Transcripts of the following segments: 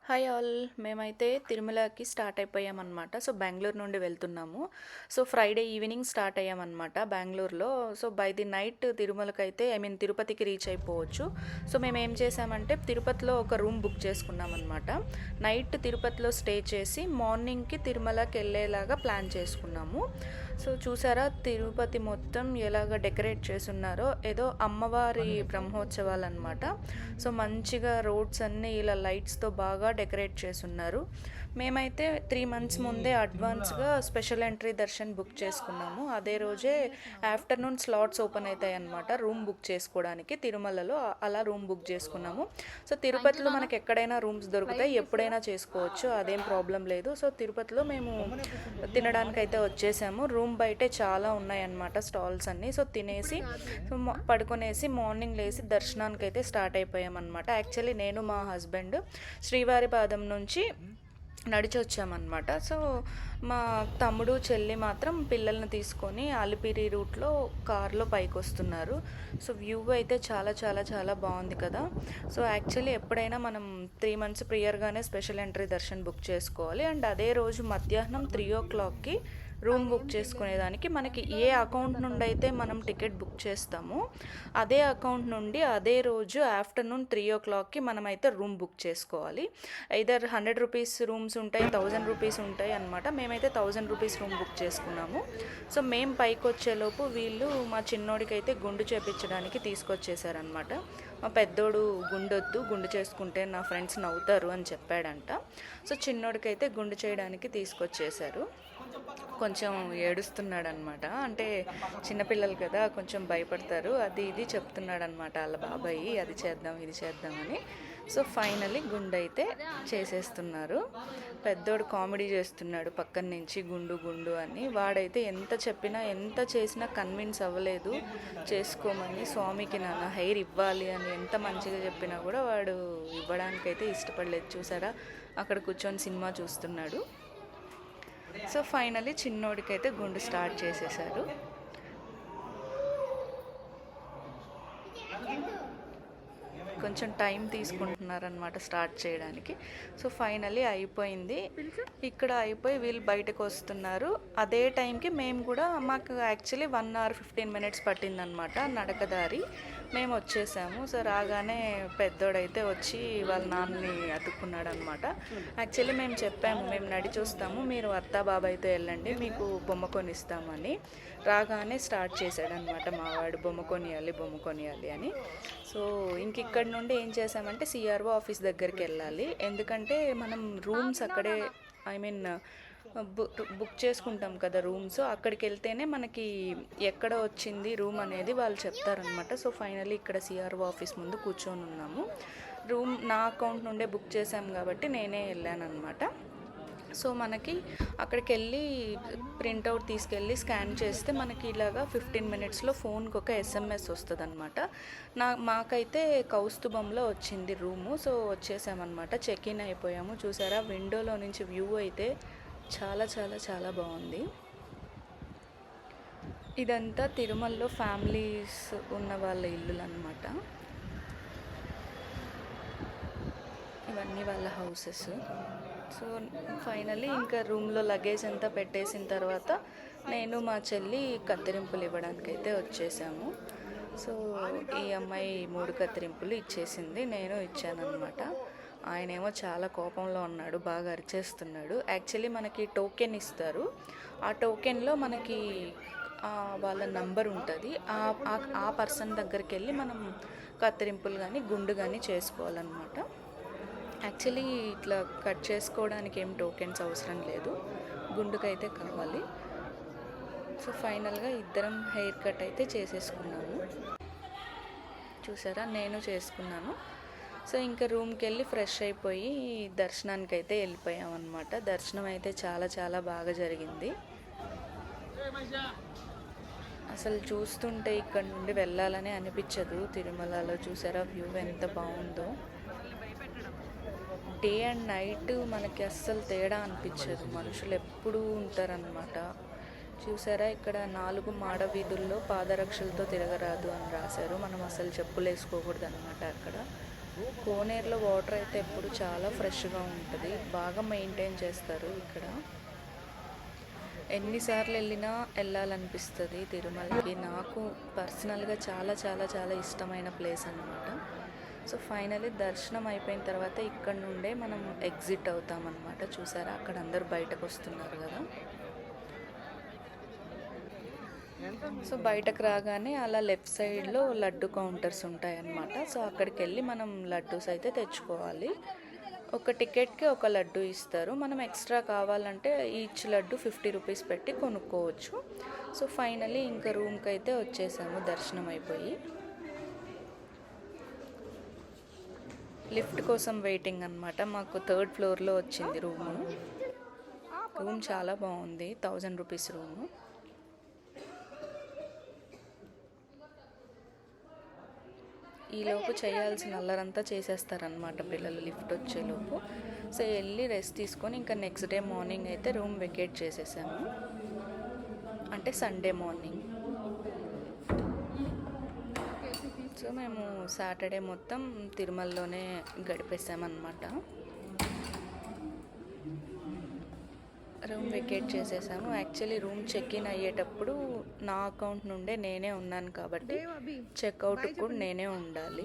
Hi all. మేమైతే తిరుమలకి start అయిపోయామన్నమాట. So Bengaluru నుండి వెళ్తున్నాము. సో ఫ్రైడే ఈవినింగ్ స్టార్ట్ అయ్యామన్నమాట బెంగళూరులో. సో బై ది నైట్ తిరుమలకైతే తిరుపతికి రీచ్ అయిపోవచ్చు. సో మేము ఏం చేసామంటే తిరుపతిలో ఒక రూమ్ బుక్ చేసుకున్నామన్నమాట. నైట్ తిరుపతిలో స్టే చేసి మార్నింగ్కి తిరుమలకి వెళ్ళేలాగా ప్లాన్ చేసుకున్నాము. సో చూసారా తిరుపతి మొత్తం ఎలాగ డెకరేట్ చేసున్నారో, ఏదో అమ్మవారి బ్రహ్మోత్సవాలు అనమాట. సో మంచిగా రోడ్స్ అన్నీ ఇలా లైట్స్తో బాగా డెకరేట్ చేసున్నారు. మేమైతే 3 months ముందే అడ్వాన్స్గా స్పెషల్ ఎంట్రీ దర్శన్ బుక్ చేసుకున్నాము. అదే రోజే ఆఫ్టర్నూన్ స్లాట్స్ ఓపెన్ అవుతాయి అన్నమాట రూమ్ బుక్ చేసుకోవడానికి తిరుమలలో. అలా రూమ్ బుక్ చేసుకున్నాము. సో తిరుపతిలో మనకి ఎక్కడైనా రూమ్స్ దొరుకుతాయి, ఎప్పుడైనా చేసుకోవచ్చు, అదేం ప్రాబ్లం లేదు. సో తిరుపతిలో మేము తినడానికి అయితే వచ్చేసాము. రూమ్ బయటే చాలా ఉన్నాయన్నమాట స్టాల్స్ అన్నీ. సో తినేసి పడుకునేసి మార్నింగ్ లేసి దర్శనానికి అయితే స్టార్ట్ అయిపోయామన్నమాట. యాక్చువల్లీ నేను మా హస్బెండ్ శ్రీవారి పాదం నుంచి నడిచి వచ్చామన్నమాట. సో మా తమ్ముడు చెల్లి మాత్రం పిల్లల్ని తీసుకొని అలిపిరి రూట్లో కార్లో పైకి వస్తున్నారు. సో వ్యూ అయితే చాలా చాలా చాలా బాగుంది కదా. సో యాక్చువల్లీ ఎప్పుడైనా మనం 3 months ప్రియర్గానే స్పెషల్ ఎంట్రీ దర్శన్ బుక్ చేసుకోవాలి. అండ్ అదే రోజు మధ్యాహ్నం 3 o'clockకి రూమ్ బుక్ చేసుకునేదానికి మనకి ఏ అకౌంట్ నుండి అయితే మనం టికెట్ బుక్ చేస్తామో అదే అకౌంట్ నుండి అదే రోజు ఆఫ్టర్నూన్ 3 o'clockకి మనమైతే రూమ్ బుక్ చేసుకోవాలి. ఐదర్ 100 రూపీస్ రూమ్స్ ఉంటాయి, 1000 రూపీస్ ఉంటాయి అనమాట. మేమైతే 1000 రూపీస్ రూమ్ బుక్ చేసుకున్నాము. సో మేము పైకి వచ్చేలోపు వీళ్ళు మా చిన్నోడికి అయితే గుండు చేపించడానికి తీసుకొచ్చేసారనమాట. మా పెద్దోడు గుండొద్దు, గుండు చేసుకుంటే నా ఫ్రెండ్స్ నవ్వుతారు అని చెప్పాడంట. సో చిన్నోడికైతే గుండు చేయడానికి తీసుకొచ్చేసారు. కొంచెం ఏడుస్తున్నాడు అనమాట. అంటే చిన్నపిల్లలు కదా కొంచెం భయపడతారు, అది ఇది చెప్తున్నాడు అనమాట వాళ్ళ బాబాయి, అది చేద్దాం ఇది చేద్దామని. సో ఫైనలీ గుండు అయితే చేసేస్తున్నారు. పెద్దోడు కామెడీ చేస్తున్నాడు పక్కన నుంచి గుండు గుండు అని. వాడైతే ఎంత చెప్పినా ఎంత చేసినా కన్విన్స్ అవ్వలేదు చేసుకోమని. స్వామికి నాన్న హెయిర్ ఇవ్వాలి అని ఎంత మంచిగా చెప్పినా కూడా వాడు ఇవ్వడానికైతే ఇష్టపడలేదు. చూసారా అక్కడ కూర్చొని సినిమా చూస్తున్నాడు. సో ఫైనలీ చిన్నోడికైతే గుండు స్టార్ట్ చేసేసారు. కొంచెం టైం తీసుకుంటున్నారనమాట స్టార్ట్ చేయడానికి. సో ఫైనలీ అయిపోయింది. ఇక్కడ అయిపోయి వీళ్ళు బయటకు వస్తున్నారు. అదే టైంకి మేము కూడా, మాకు యాక్చువల్లీ 1 hour 15 minutes పట్టిందనమాట నడకదారి. మేము వచ్చేసాము. సో రాగానే పెద్దోడైతే వచ్చి వాళ్ళ నాన్నని అతుక్కున్నాడు అనమాట. యాక్చువల్లీ మేము చెప్పాము మేము నడిచి వస్తాము, మీరు అత్తా బాబాయ్తో వెళ్ళండి, మీకు బొమ్మ కొనిస్తామని. రాగానే స్టార్ట్ చేశాడనమాట మావాడు, బొమ్మ కొనియాలి అని. సో ఇంక ఇక్కడ నుండి ఏం చేసామంటే సిఆర్ఓ ఆఫీస్ దగ్గరికి వెళ్ళాలి. ఎందుకంటే మనం రూమ్స్ అక్కడే బుక్ చేసుకుంటాం కదా రూమ్స్, అక్కడికి వెళ్తేనే మనకి ఎక్కడ వచ్చింది రూమ్ అనేది వాళ్ళు చెప్తారనమాట. సో ఫైనల్లీ ఇక్కడ సిఆర్ఓ ఆఫీస్ ముందు కూర్చొని ఉన్నాము. రూమ్ నా అకౌంట్ నుండే బుక్ చేసాం కాబట్టి నేనే వెళ్ళాను అనమాట. సో మనకి అక్కడికి వెళ్ళి ప్రింట్అవుట్ తీసుకెళ్ళి స్కాన్ చేస్తే మనకి ఇలాగా 15 minutesలో ఫోన్కి ఒక SMS వస్తుంది అనమాట. మాకైతే కౌస్తుభంలో వచ్చింది రూము. సో వచ్చేసామన్నమాట, చెక్ ఇన్ అయిపోయాము. చూసారా విండోలో నుంచి వ్యూ అయితే చాలా చాలా చాలా బాగుంది. ఇదంతా తిరుమలలో ఫ్యామిలీస్ ఉన్న వాళ్ళ ఇల్లులు అనమాట. ఇవన్నీ వాళ్ళ హౌసెస్. సో ఫైనల్లీ ఇంకా రూమ్లో లగేజ్ అంతా పెట్టేసిన తర్వాత నేను మా చెల్లి కత్తిరింపులు ఇవ్వడానికి అయితే వచ్చేసాము. సో ఈ అమ్మాయి 3 కత్తిరింపులు ఇచ్చేసింది, నేను ఇచ్చానమాట. ఆయనేమో చాలా కోపంలో ఉన్నాడు, బాగా అరిచేస్తున్నాడు. యాక్చువల్లీ మనకి టోకెన్ ఇస్తారు, ఆ టోకెన్లో మనకి వాళ్ళ నంబర్ ఉంటుంది. ఆ పర్సన్ దగ్గరికి వెళ్ళి మనం కత్తిరింపులు కానీ గుండు కానీ చేసుకోవాలన్నమాట. యాక్చువల్లీ ఇట్లా కట్ చేసుకోవడానికి ఏం టోకెన్స్ అవసరం లేదు, గుండుకైతే కావాలి. సో ఫైనల్గా ఇద్దరం హెయిర్ కట్ అయితే చేసేసుకున్నాము. చూసారా నేను చేసుకున్నాను. సో ఇంకా రూమ్కి వెళ్ళి ఫ్రెష్ అయిపోయి దర్శనానికి అయితే వెళ్ళిపోయామన్నమాట. దర్శనం అయితే చాలా చాలా బాగా జరిగింది. అసలు చూస్తుంటే ఇక్కడ నుండి వెళ్ళాలని అనిపించదు తిరుమలలో. చూసారా వ్యూ ఎంత బాగుందో. డే అండ్ నైట్ మనకి అస్సలు తేడా అనిపించదు, మనుషులు ఎప్పుడూ ఉంటారనమాట. చూసారా ఇక్కడ 4 మాడ వీధుల్లో పాదరక్షలతో తిరగరాదు అని రాశారు. మనం అసలు చెప్పులు వేసుకోకూడదు అనమాట అక్కడ. కోనేరులో వాటర్ అయితే ఎప్పుడు చాలా ఫ్రెష్గా ఉంటుంది, బాగా మెయింటైన్ చేస్తారు ఇక్కడ. ఎన్నిసార్లు వెళ్ళినా వెళ్ళాలనిపిస్తుంది తిరుమలకి. నాకు పర్సనల్గా చాలా చాలా చాలా ఇష్టమైన ప్లేస్ అన్నమాట. సో ఫైనలీ దర్శనం అయిపోయిన తర్వాత ఇక్కడ నుండే మనం ఎగ్జిట్ అవుతామన్నమాట. చూసారా అక్కడ అందరూ బయటకు వస్తున్నారు కదా. సో బయటకు రాగానే అలా లెఫ్ట్ సైడ్లో లడ్డు కౌంటర్స్ ఉంటాయన్నమాట. సో అక్కడికి వెళ్ళి మనం లడ్డూస్ అయితే తెచ్చుకోవాలి. ఒక టికెట్కి ఒక లడ్డు ఇస్తారు. మనం ఎక్స్ట్రా కావాలంటే ఈచ్ లడ్డు 50 రూపీస్ పెట్టి కొనుక్కోవచ్చు. సో ఫైనలీ ఇంకా రూమ్కి అయితే వచ్చేసాము దర్శనం అయిపోయి. లిఫ్ట్ కోసం వెయిటింగ్ అనమాట. మాకు 3rd ఫ్లోర్లో వచ్చింది రూమ్ చాలా బాగుంది, 1000 రూపీస్ రూము. ఈలోపు చేయాల్సిన అల్లరంతా చేసేస్తారనమాట పిల్లలు లిఫ్ట్ వచ్చేలోపు. సో వెళ్ళి రెస్ట్ తీసుకొని ఇంకా నెక్స్ట్ డే మార్నింగ్ అయితే రూమ్ వెకేట్ చేసేసాము, అంటే సండే మార్నింగ్. సో మేము సాటర్డే మొత్తం తిరుమలలోనే గడిపేసామన్నమాట. రూమ్ వెకేట్ చేసేసాము. యాక్చువల్లీ రూమ్ చెక్ ఇన్ అయ్యేటప్పుడు నా అకౌంట్ నుండే నేనే ఉన్నాను కాబట్టి చెక్అవుట్ కూడా నేనే ఉండాలి.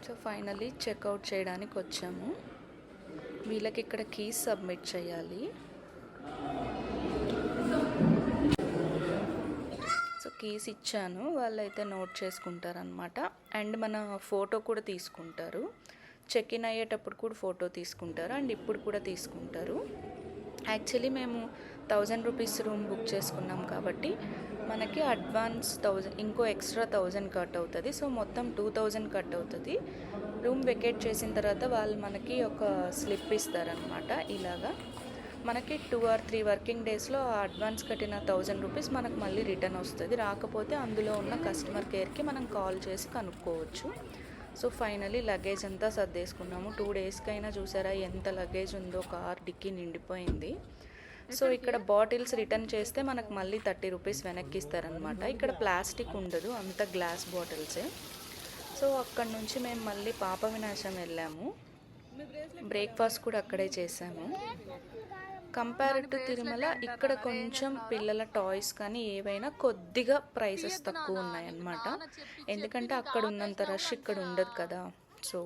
సో ఫైనలీ చెక్అవుట్ చేయడానికి వచ్చాము. వీళ్ళకి ఇక్కడ కీస్ సబ్మిట్ చేయాలి. సో కీస్ ఇచ్చాను, వాళ్ళైతే నోట్ చేసుకుంటారనమాట. అండ్ మన ఫోటో కూడా తీసుకుంటారు. చెక్ ఇన్ అయ్యేటప్పుడు కూడా ఫోటో తీసుకుంటారు అండ్ ఇప్పుడు కూడా తీసుకుంటారు. యాక్చువల్లీ మేము 1000 రూపీస్ రూమ్ బుక్ చేసుకున్నాం కాబట్టి మనకి అడ్వాన్స్ 1000, ఇంకో ఎక్స్ట్రా 1000 కట్ అవుతుంది. సో మొత్తం 2000 కట్ అవుతుంది. రూమ్ వెకేట్ చేసిన తర్వాత వాళ్ళు మనకి ఒక స్లిప్ ఇస్తారనమాట. ఇలాగా మనకి 2 or 3 వర్కింగ్ డేస్లో ఆ అడ్వాన్స్ కట్టిన 1000 రూపీస్ మనకు మళ్ళీ రిటర్న్ వస్తుంది. రాకపోతే అందులో ఉన్న కస్టమర్ కేర్కి మనం కాల్ చేసి కనుక్కోవచ్చు. సో ఫైనలీ లగేజ్ అంతా సర్దేసుకున్నాము. 2 డేస్కైనా చూసారా ఎంత లగేజ్ ఉందో, కార్ డిక్కీ నిండిపోయింది. సో ఇక్కడ బాటిల్స్ రిటర్న్ చేస్తే మనకు మళ్ళీ 30 రూపీస్ వెనక్కి ఇస్తారనమాట. ఇక్కడ ప్లాస్టిక్ ఉండదు, అంత గ్లాస్ బాటిల్సే. సో అక్కడ నుంచి మేము మళ్ళీ పాప వినాశం వెళ్ళాము. బ్రేక్ఫాస్ట్ కూడా అక్కడే చేసాము. కంపేర్ టు తిరుమల ఇక్కడ కొంచెం పిల్లల టాయ్స్ కానీ ఏవైనా కొద్దిగా ప్రైసెస్ తక్కువ ఉన్నాయన్నమాట. ఎందుకంటే అక్కడ ఉన్నంత రష్ ఇక్కడ ఉండదు కదా. సో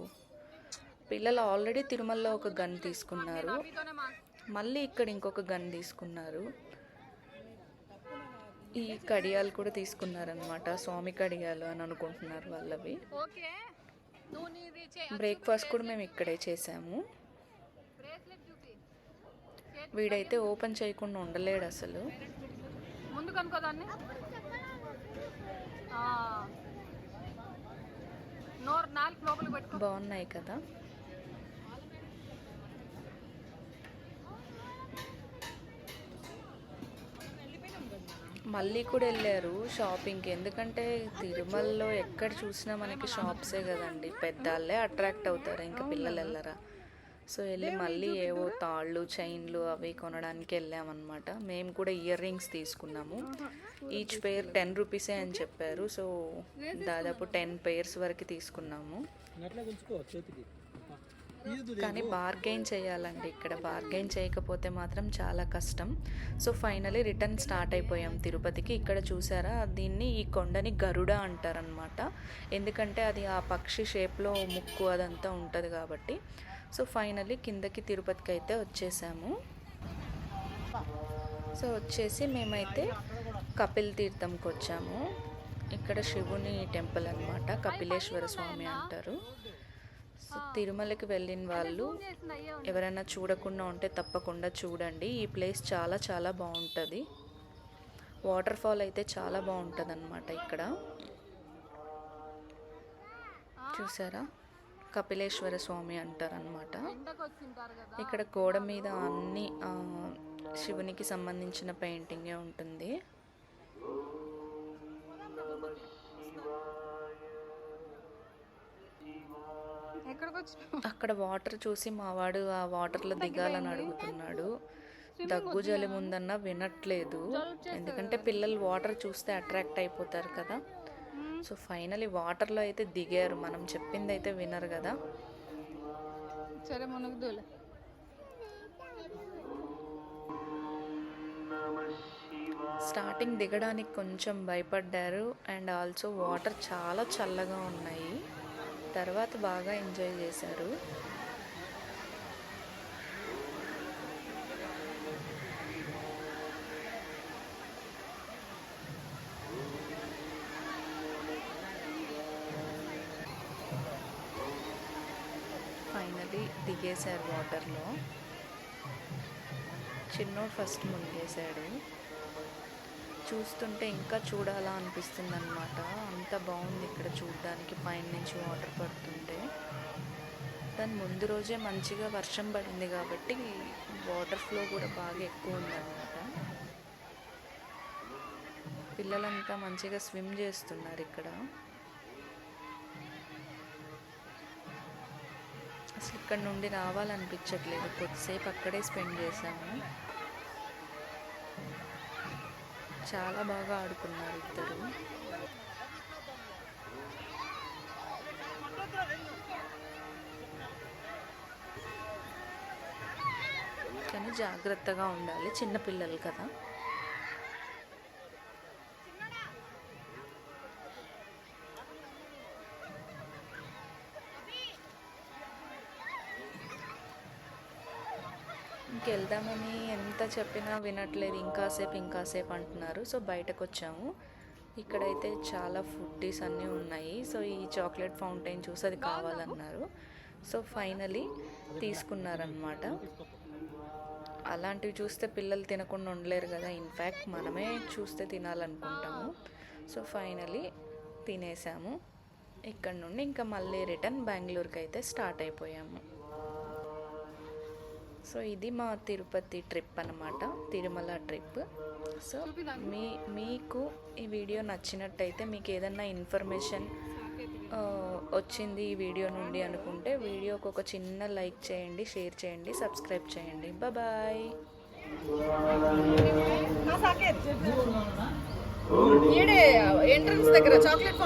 పిల్లలు ఆల్రెడీ తిరుమలలో ఒక గన్ తీసుకున్నారు, మళ్ళీ ఇక్కడ ఇంకొక గన్ తీసుకున్నారు. ఈ కడియాలు కూడా తీసుకున్నారనమాట, స్వామి కడియాలు అని అనుకుంటున్నారు వాళ్ళవి. బ్రేక్ఫాస్ట్ కూడా మేము ఇక్కడే చేసాము. వీడైతే ఓపెన్ చేయకుండా ఉండలేడు అసలు. బాగున్నాయి కదా. మళ్ళీ కూడా వెళ్ళారు షాపింగ్కి. ఎందుకంటే తిరుమలలో ఎక్కడ చూసినా మనకి షాప్సే కదండి, పెద్దవాళ్ళే అట్రాక్ట్ అవుతారు, ఇంకా పిల్లలు వెళ్ళరా. సో వెళ్ళి మళ్ళీ ఏవో తాళ్ళు, చైన్లు అవి కొనడానికి వెళ్ళామన్నమాట. మేము కూడా ఇయర్ రింగ్స్ తీసుకున్నాము. ఈచ్ పేర్ 10 రూపీసే అని చెప్పారు. సో దాదాపు 10 పేర్స్ వరకు తీసుకున్నాము. కానీ బార్గెయిన్ చేయాలండి, ఇక్కడ బార్గెయిన్ చేయకపోతే మాత్రం చాలా కష్టం. సో ఫైనలీ రిటర్న్ స్టార్ట్ అయిపోయాం తిరుపతికి. ఇక్కడ చూసారా, దీన్ని ఈ కొండని గరుడ అంటారనమాట. ఎందుకంటే అది ఆ పక్షి షేప్లో ముక్కు అదంతా ఉంటుంది కాబట్టి. సో ఫైనలీ కిందకి తిరుపతికి అయితే వచ్చేసాము. సో వచ్చేసి మేమైతే కపిల్ తీర్థంకి వచ్చాము. ఇక్కడ శివుని టెంపుల్ అనమాట, కపిలేశ్వర స్వామి అంటారు. సో తిరుమలకి వెళ్ళిన వాళ్ళు ఎవరైనా చూడకుండా ఉంటే తప్పకుండా చూడండి. ఈ ప్లేస్ చాలా చాలా బాగుంటుంది. వాటర్ ఫాల్ అయితే చాలా బాగుంటుంది అనమాట. ఇక్కడ చూసారా, కపిలేశ్వర స్వామి అంటారనమాట. ఇక్కడ గోడ మీద అన్ని శివునికి సంబంధించిన పెయింటింగే ఉంటుంది. అక్కడ వాటర్ చూసి మావాడు ఆ వాటర్లో దిగాలని అడుగుతున్నాడు. దగ్గు జలి ముందన్నా వినట్లేదు, ఎందుకంటే పిల్లలు వాటర్ చూస్తే అట్రాక్ట్ అయిపోతారు కదా. సో ఫైనలీ వాటర్లో అయితే దిగారు. మనం చెప్పింది అయితే వినరు కదా. సరే మునుగుదూలే. స్టార్టింగ్ దిగడానికి కొంచెం భయపడ్డారు. అండ్ ఆల్సో వాటర్ చాలా చల్లగా ఉన్నాయి. తర్వాత బాగా ఎంజాయ్ చేశారు. ఫైనలీ దిగేశారు వాటర్లో. చిన్నోడు ఫస్ట్ మునిగేశాడు. చూస్తుంటే ఇంకా చూడాలా అనిపిస్తుంది అనమాట. అంత బాగుంది ఇక్కడ చూడడానికి పైన నుంచి వాటర్ పడుతుంటే. దాని ముందు రోజే మంచిగా వర్షం పడింది కాబట్టి వాటర్ ఫ్లో కూడా బాగా ఎక్కువ ఉందన్నమాట. పిల్లలంతా మంచిగా స్విమ్ చేస్తున్నారు ఇక్కడ. అసలు ఇక్కడ నుండి రావాలనిపించట్లేదు. కొద్దిసేపు అక్కడే స్పెండ్ చేశాము. చాలా బాగా ఆడుకున్నారు ఇద్దరు. కానీ జాగ్రత్తగా ఉండాలి, చిన్నపిల్లలు కదా. ఇంకెళ్దామని ఎంత చెప్పినా వినట్లేదు. ఇంకాసేపు అంటున్నారు. సో బయటకు వచ్చాము. ఇక్కడైతే చాలా ఫుడ్డీస్ అన్నీ ఉన్నాయి. సో ఈ చాక్లెట్ ఫౌంటైన్ చూసి అది కావాలన్నారు. సో ఫైనలీ తీసుకున్నారనమాట. అలాంటివి చూస్తే పిల్లలు తినకుండా ఉండలేరు కదా. ఇన్ఫ్యాక్ట్ మనమే చూస్తే తినాలనుకుంటాము. సో ఫైనలీ తినేసాము. ఇక్కడ నుండి ఇంకా మళ్ళీ రిటర్న్ బెంగళూరుకి అయితే స్టార్ట్ అయిపోయాము. సో ఇది మా తిరుపతి ట్రిప్ అన్నమాట, తిరుమల ట్రిప్. సో మీకు ఈ వీడియో నచ్చినట్టయితే, మీకు ఏదన్నా ఇన్ఫర్మేషన్ వచ్చింది ఈ వీడియో నుండి అనుకుంటే వీడియోకి ఒక చిన్న లైక్ చేయండి, షేర్ చేయండి, సబ్స్క్రైబ్ చేయండి. బాయ్. ఎంట్రన్స్ దగ్గర చాక్లెట్